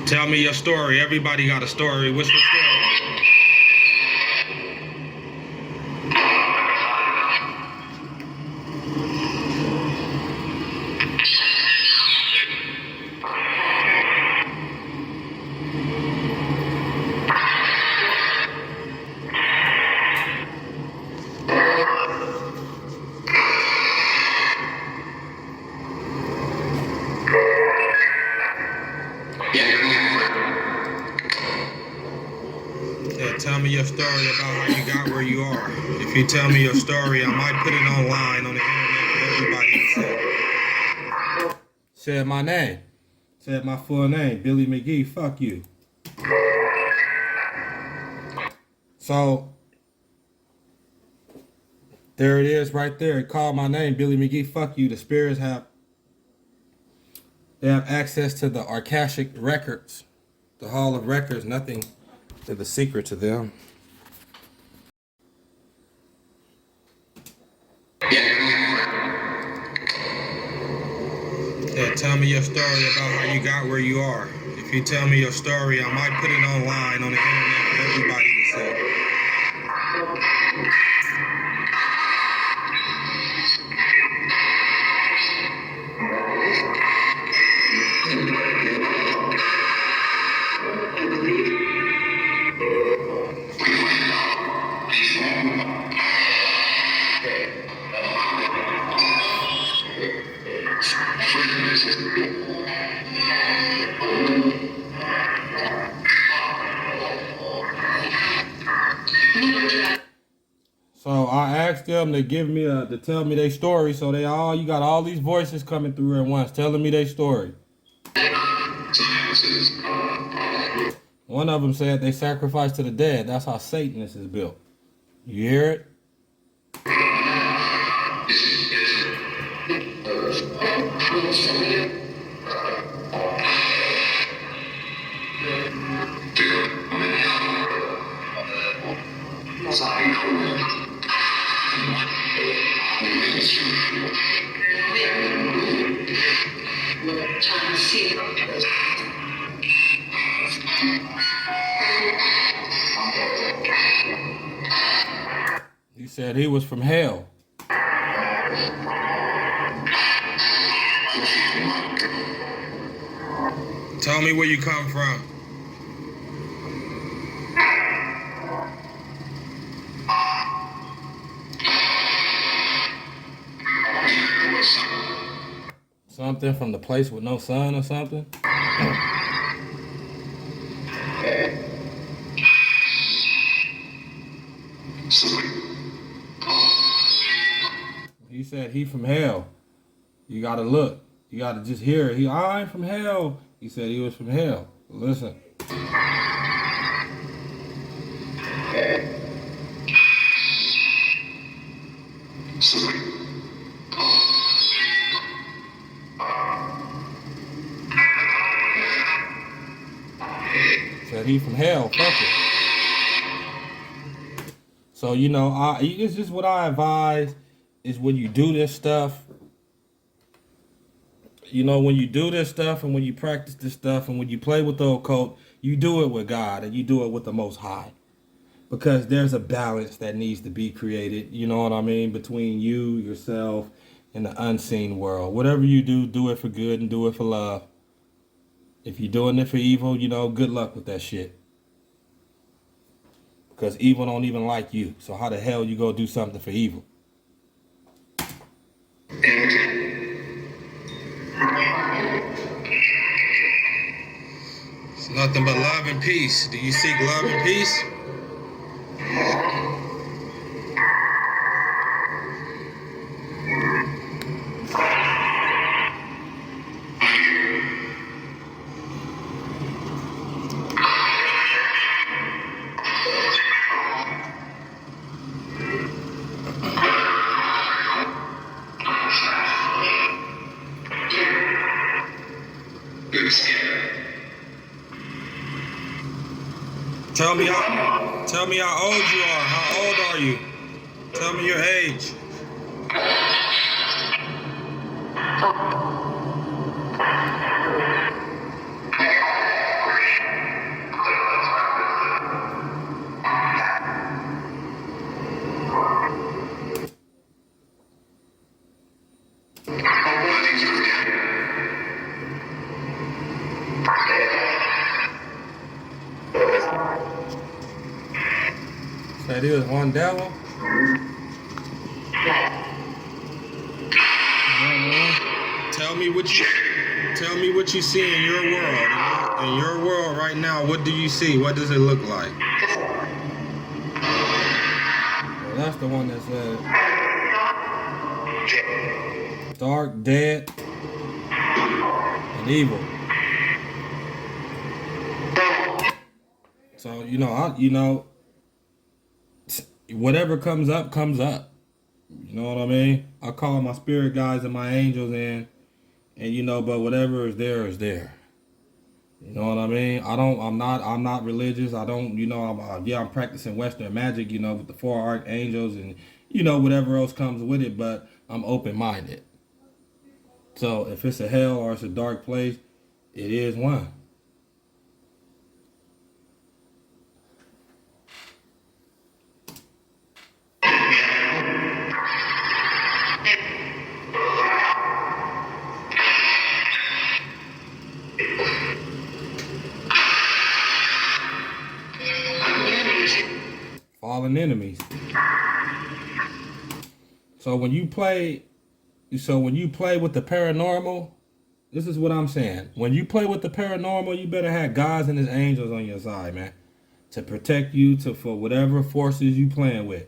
Tell me your story. Everybody got a story. What's your story? Tell me your story about how you got where you are. If you tell me your story, I might put it online on the internet for everybody to see. Said my name. Said my full name, Billy McGee. Fuck you. So, there it is right there. It called my name, Billy McGee. Fuck you. The spirits have access to the Akashic records, the Hall of Records. Nothing is a secret to them. Yeah, tell me your story about how you got where you are. If you tell me your story, I might put it online on the internet for everybody to see. So I asked them to give me to tell me their story. So you got all these voices coming through at once, telling me their story. One of them said they sacrifice to the dead. That's how Satanist is built. You hear it? He said he was from hell. Tell me where you come from. Something from the place with no sun or something? He said he from hell. You gotta look. You gotta just hear it. I ain't from hell. He said he was from hell. Listen. Said he from hell. Fuck it. So, it's just what I advise is when you do this stuff, when you do this stuff and when you practice this stuff and when you play with the occult, you do it with God and you do it with the Most High. Because there's a balance that needs to be created, you know what I mean, between you, yourself, and the unseen world. Whatever you do, do it for good and do it for love. If you're doing it for evil, good luck with that shit. Because evil don't even like you. So how the hell you go do something for evil? It's nothing but love and peace. Do you seek love and peace? Tell me how old you are. How old are you? Tell me your age. That is one devil. Tell me what you see in your world. In your world right now, what do you see? What does it look like? Well, that's the one that said dark, dead, and evil. So whatever comes up, comes up. You know what I mean? I call my spirit guides and my angels in, and but whatever is there is there. You know what I mean? I'm not religious. I don't, I'm practicing Western magic, with the 4 archangels and, whatever else comes with it, but I'm open-minded. So if it's a hell or it's a dark place, it is one. Fallen enemies. So when you play with the paranormal, this is what I'm saying. When you play with the paranormal, you better have gods and his angels on your side, man. to protect you for whatever forces you playing with.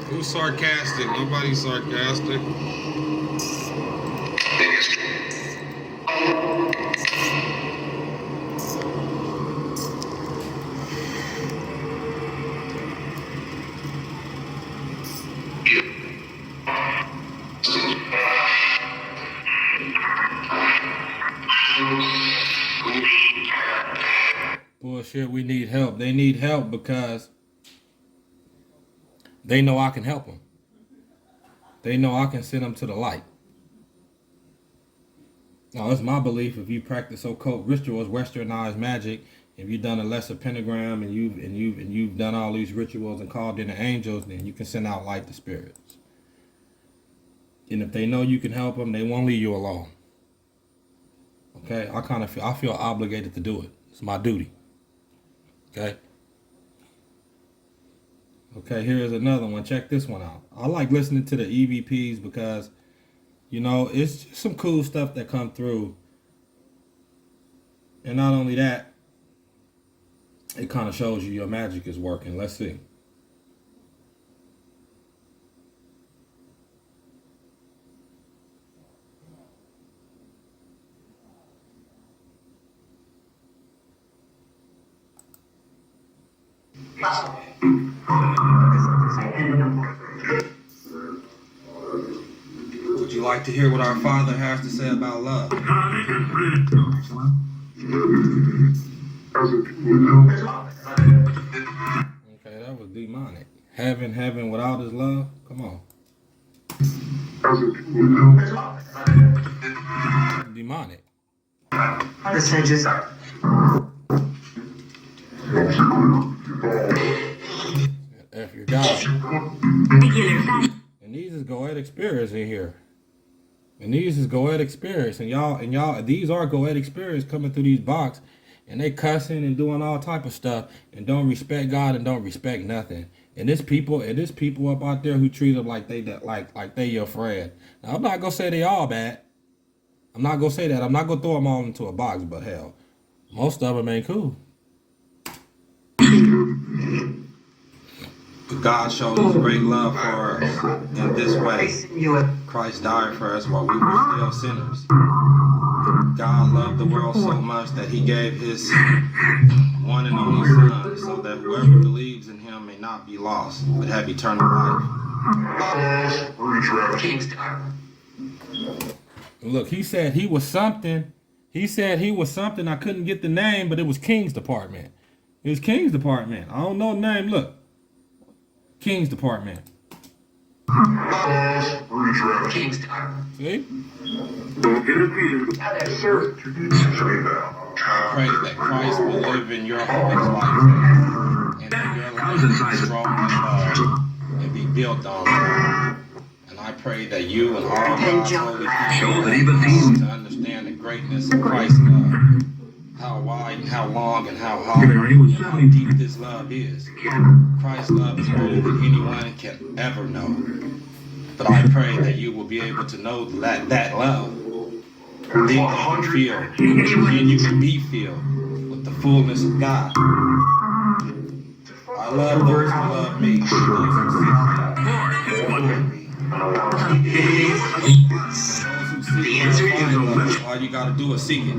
Who's sarcastic? Nobody's sarcastic. Bullshit, we need help. They need help because they know I can help them. They know I can send them to the light. Now, it's my belief if you practice occult rituals, westernized magic, if you've done a lesser pentagram and you've done all these rituals and called in the angels, then you can send out light to spirits. And if they know you can help them, they won't leave you alone. Okay, I feel obligated to do it. It's my duty. Okay. Okay, here's another one. Check this one out. I like listening to the EVPs because, you know, it's just some cool stuff that come through. And not only that, it kind of shows you your magic is working. Let's see. Would you like to hear what our Father has to say about love? Okay, that was demonic. Heaven without his love? Come on. Demonic. F your God. And these is goetic spirits in here. And these is goetic spirits. And y'all, these are goetic spirits coming through these boxes. And they cussing and doing all type of stuff. And don't respect God and don't respect nothing. And there's people up out there who treat them like they your friend. Now, I'm not gonna say they all bad. I'm not gonna say that. I'm not gonna throw them all into a box, but hell, most of them ain't cool. But God showed his great love for us in this way. Christ died for us while we were still sinners. God loved the world so much that he gave his one and only Son, so that whoever believes in him may not be lost, but have eternal life. Look, he said he was something. He said he was something. I couldn't get the name, but it was King's Department. It was King's Department. I don't know the name. Look. King's Department. King's Department. See? I pray that Christ will live in your heart's life and that your life will be strong and love and be built on love. And I pray that you and all God's holy people to understand the greatness of Christ's love. How wide and how long and how high and how deep this love is. Christ's love is greater than anyone can ever know. But I pray that you will be able to know that love. Then you can feel, and you can be filled with the fullness of God. I love those who love me. Those who seek me. All you gotta do is seek it.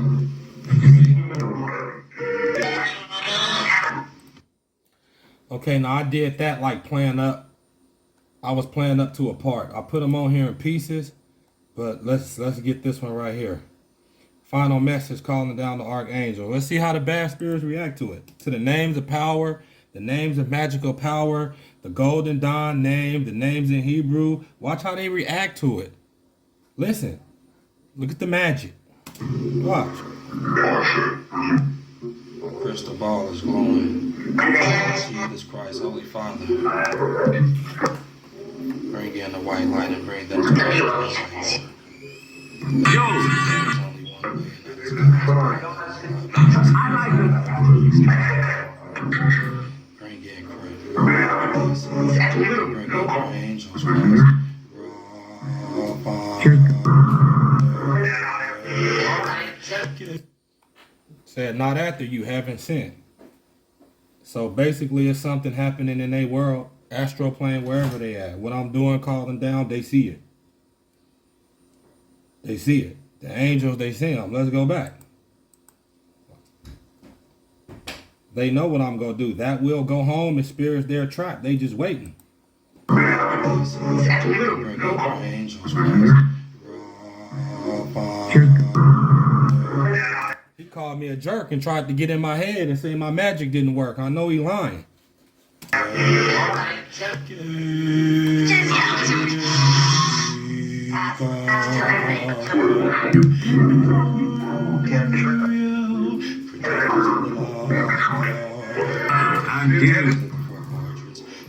Okay, now I did that like playing up. I was playing up to a part. I put them on here in pieces, but let's get this one right here. Final message calling down the archangel. Let's see how the bad spirits react to it. To the names of power, the names of magical power, the golden dawn name, the names in Hebrew. Watch how they react to it. Listen. Look at the magic. Watch. Crystal ball is glowing. Jesus Christ, Holy Father. Bring in the white light and bring them to the light. Yo! There's only one way, and that is God. Bring in Christ. Bring in your angels, Christ. Said, not after you haven't sinned. So basically, it's something happening in their world, astral plane, wherever they at. What I'm doing, calling down, they see it. They see it. The angels, they see them. Let's go back. They know what I'm going to do. That will go home and spirits there trapped. They just waiting. He called me a jerk and tried to get in my head and say my magic didn't work. I know he lying.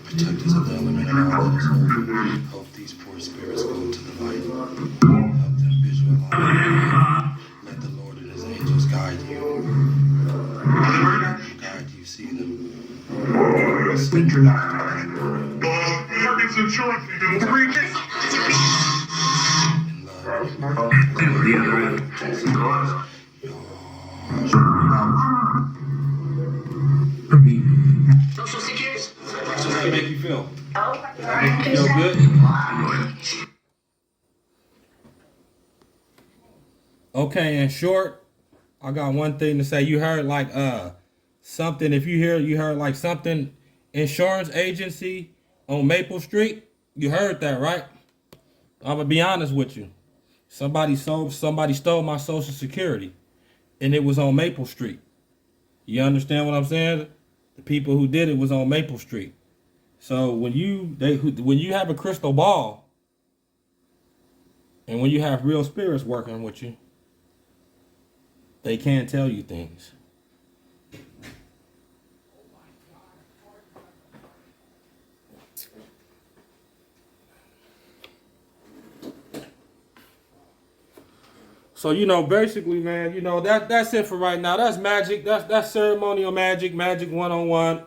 Protectors of the element and all that is holy. Help these poor spirits go to the light. Help them visualize. Let the Lord and his angels guide you. Guide you, see them. Social security. How does that make you feel? Does that make you feel good? Okay, in short, I got one thing to say. You heard like something. If you heard like something, insurance agency on Maple Street. You heard that, right? I'm gonna be honest with you. Somebody stole my Social Security, and it was on Maple Street. You understand what I'm saying? The people who did it was on Maple Street. So when you have a crystal ball, and when you have real spirits working with you, they can't tell you things. So, basically, man, that's it for right now. That's magic. That's ceremonial magic, magic 101.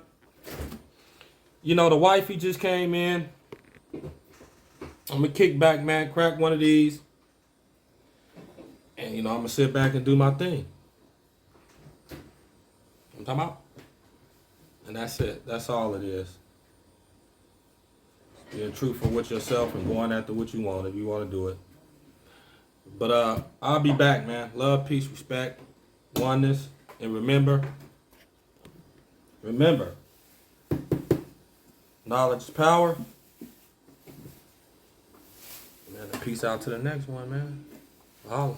The wifey just came in. I'm going to kick back, man, crack one of these. And, I'm going to sit back and do my thing. I'm talking about. And that's it. That's all it is. Being truthful with yourself and going after what you want if you want to do it. But I'll be back, man. Love, peace, respect, oneness, and remember, knowledge is power. Man, and peace out to the next one, man. Holla.